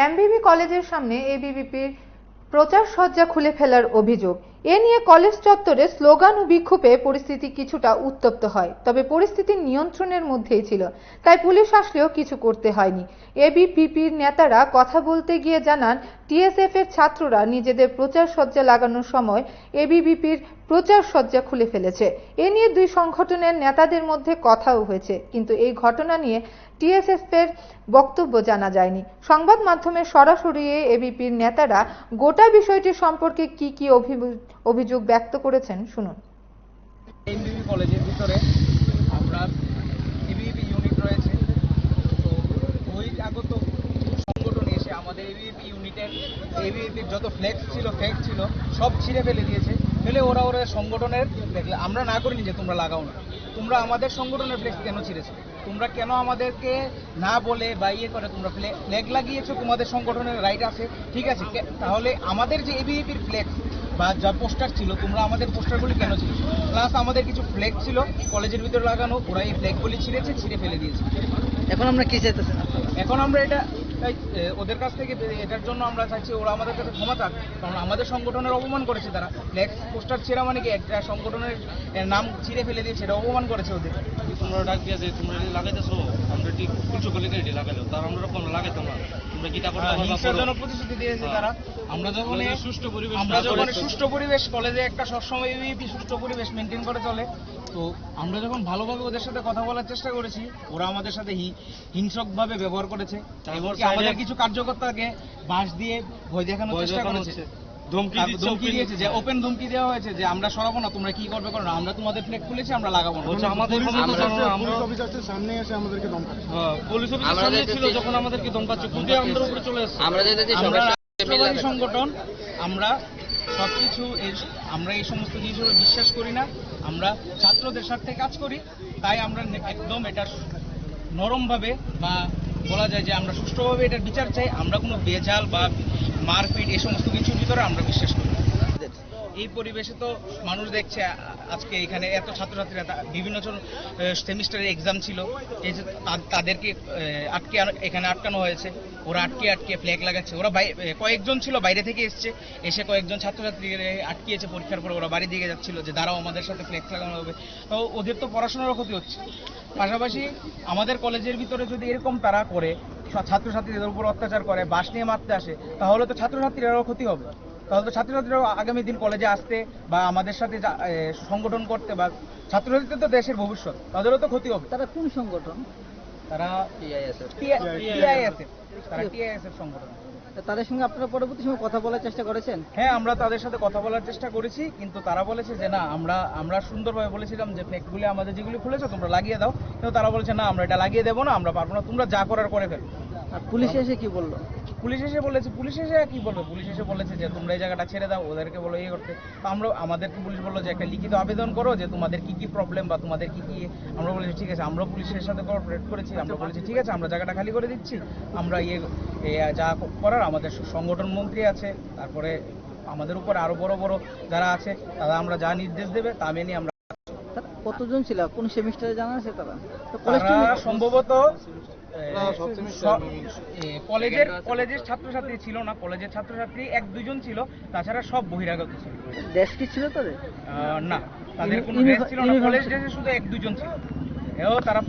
এমবিবি কলেজের সামনে এবিভিপির প্রচার সজ্জা খুলে ফেলার অভিযোগ। এ নিয়ে কলেজ চত্বরে স্লোগান ও বিক্ষোভে পরিস্থিতি কিছুটা উত্তপ্ত হয়, তবে পরিস্থিতি নিয়ন্ত্রণের মধ্যেই ছিল, তাই পুলিশ আসলেও কিছু করতে হয়নি। এবিভিপির নেতারা কথা বলতে গিয়ে জানান, টিএসএফ এর ছাত্ররা নিজেদের প্রচার সজ্জা লাগানোর সময় এবিভিপির প্রচার সজ্জা খুলে ফেলেছে। এ নিয়ে দুই সংগঠনের নেতাদের মধ্যে কথাও হয়েছে, কিন্তু এই ঘটনা নিয়ে টিএসএফ এর বক্তব্য জানা যায়নি। সংবাদ মাধ্যমে সরাসরি এবিভিপির নেতারা গোটা বিষয়টি সম্পর্কে কি অভিযোগ ব্যক্ত করেছেন শুনুন। এমবিবি কলেজের ভিতরে আমরা এবিভিপি ইউনিট রয়েছে, তো ওই আগত সংগঠন এসে আমাদের এবিভিপি ইউনিটের এবিভিপির যত ফ্লেক্স ছিল ফেক ছিল সব ছিঁড়ে ফেলে দিয়েছে। ফেলে ওরা সংগঠনের দেখলে আমরা না করিনি যে তোমরা লাগাও না, তোমরা আমাদের সংগঠনের ফ্লেক্স কেন ছিঁড়েছো, তোমরা কেন আমাদেরকে না বলে বা ইয়ে করে তোমরা ফ্ল্যাগ লাগিয়েছো, তোমাদের সংগঠনের রাইট আছে, ঠিক আছে, তাহলে আমাদের যে এবিভিপির ফ্লেক্স বা যা পোস্টার ছিল তোমরা আমাদের পোস্টারগুলি কেন ছিল, প্লাস আমাদের কিছু ফ্ল্যাগ ছিল কলেজের ভিতরে লাগানো, ওরা এই ফ্ল্যাগগুলি ছিঁড়ে ফেলে দিয়েছে। এখন আমরা কি চাইতেছি? এখন আমরা এটা ওদের কাছ থেকে এটার জন্য আমরা চাইছি ওরা আমাদের কাছে ক্ষমা চাক, কারণ আমাদের সংগঠনের অপমান করেছে তারা। ফ্ল্যাগ পোস্টার ছেঁড়া মানে কি একটা সংগঠনের নাম ছিঁড়ে ফেলে দিয়েছে, এটা অপমান করেছে ওদের। তোমরা ডাক দিয়ে যে তোমরা লাগাইতেছো, আমরা ঠিক কিছু করলে এটি লাগাইলো, তার আমরা কোনো লাগাইতাম না, তোমরা গীতা করে হিংসাজনক প্রতিশ্রুতি দিয়েছে তারা। আমরা যখন সুষ্ঠু পরিবেশ কলেজে একটা সবসময় এবিভিপি সুষ্ঠু পরিবেশ মেনটেন করে চলে, তো আমরা যখন ভালোভাবে ওদের সাথে কথা বলার চেষ্টা করেছি, ওরা আমাদের সাথে হিংসকভাবে ব্যবহার করেছে, এমনকি আমাদের কিছু কার্যকর্তাকে বাঁশ দিয়ে ভয় দেখানোর চেষ্টা করেছে, ধমকি দিয়েছে, যে ওপেন ধমকি দেওয়া হয়েছে যে আমরা সরাবো না, তোমরা কি করবে করো না, আমরা তোমাদের ফ্ল্যাগ খুলেছি, আমরা লাগাবো না। আমাদের পুলিশ অফিসারের সামনে এসে আমাদেরকে ধমকাচ্ছে। পুলিশ অফিসার সামনে ছিল যখন আমাদেরকে ধমকাচ্ছে, কিন্তু আমাদের উপরে চলে আসছে। আমরা সংগঠন, আমরা সবকিছু আমরা এই সমস্ত জিনিসগুলো বিশ্বাস করি না, আমরা ছাত্রদের স্বার্থে কাজ করি, তাই আমরা একদম এটা নরমভাবে বা বলা যায় যে আমরা সুষ্ঠুভাবে এটার বিচার চাই। আমরা কোনো বেজাল বা মারপিট এই সমস্ত কিছুর ভিতরে আমরা বিশ্বাস করি। এই পরিবেশে তো মানুষ দেখছে আজকে এখানে এত ছাত্রছাত্রীরা বিভিন্ন সেমিস্টারের এক্সাম ছিল, এই যে তাদেরকে এখানে আটকানো হয়েছে, ওরা আটকে ফ্ল্যাগ লাগাচ্ছে। ওরা কয়েকজন ছিল বাইরে থেকে এসে কয়েকজন ছাত্রছাত্রী আটকিয়েছে পরীক্ষার পরে, ওরা বাড়ি দিকে যাচ্ছিল যে দাঁড়াও আমাদের সাথে ফ্ল্যাগ লাগানো হবে। তো ওদের তো পড়াশোনারও ক্ষতি হচ্ছে, পাশাপাশি আমাদের কলেজের ভিতরে যদি এরকম তারা করে, ছাত্রছাত্রীদের উপর অত্যাচার করে, বাস নিয়ে মারতে আসে, তাহলে তো ছাত্রছাত্রীরাও ক্ষতি হবে। তাহলে তো ছাত্রছাত্রীরাও আগামী দিন কলেজে আসতে বা আমাদের সাথে সংগঠন করতে, বা ছাত্রছাত্রীদের তো দেশের ভবিষ্যৎ, তাদেরও তো ক্ষতি হবে। তারা কোন সংগঠন? তারা টিআইএসএফ সংগঠন। তাদের সঙ্গে আপনারা পরবর্তী সময় কথা বলার চেষ্টা করেছেন? হ্যাঁ, আমরা তাদের সাথে কথা বলার চেষ্টা করেছি, কিন্তু তারা বলেছে যে না, আমরা সুন্দরভাবে বলেছিলাম যে ফ্ল্যাগগুলি আমাদের যেগুলি খুলেছো তোমরা লাগিয়ে দাও, কিন্তু তারা বলেছে না, আমরা এটা লাগিয়ে দেবো না, আমরা পারবো না, তোমরা যা করার করে ফেলো। আর পুলিশ এসে কি বললো? পুলিশ এসে কি বলবে, পুলিশ এসে বলেছে যে তোমরা এই জায়গাটা ছেড়ে দাও, ওদেরকে বলো ইয়ে করতে। তো আমাদেরকে পুলিশ বললো যে একটা লিখিত আবেদন করো যে তোমাদের কি প্রবলেম বা তোমাদের কি। আমরা বলেছি ঠিক আছে, আমরা পুলিশের সাথে কোঅপারেট করেছি, আমরা বলেছি ঠিক আছে, আমরা জায়গাটা খালি করে দিচ্ছি, আমরা যা করার আমাদের সংগঠন মন্ত্রী আছে, তারপরে আমাদের উপর আরো বড় বড় যারা আছে, তারা আমরা যা নির্দেশ দেবে তা মেনে আমরা। কতজন ছিল, কোন সেমিস্টারে জানা আছে? তারা সম্ভবত কলেজের ছাত্রছাত্রী ছিল না, কলেজের ছাত্রছাত্রী 1-2 জন ছিল, তাছাড়া সব বহিরাগত ছিল। দেশ কি ছিল তাদের? না, তাদের কোনো ড্রেস ছিল না, কলেজ ড্রেসে শুধু 1-2 জন ছিল। তারা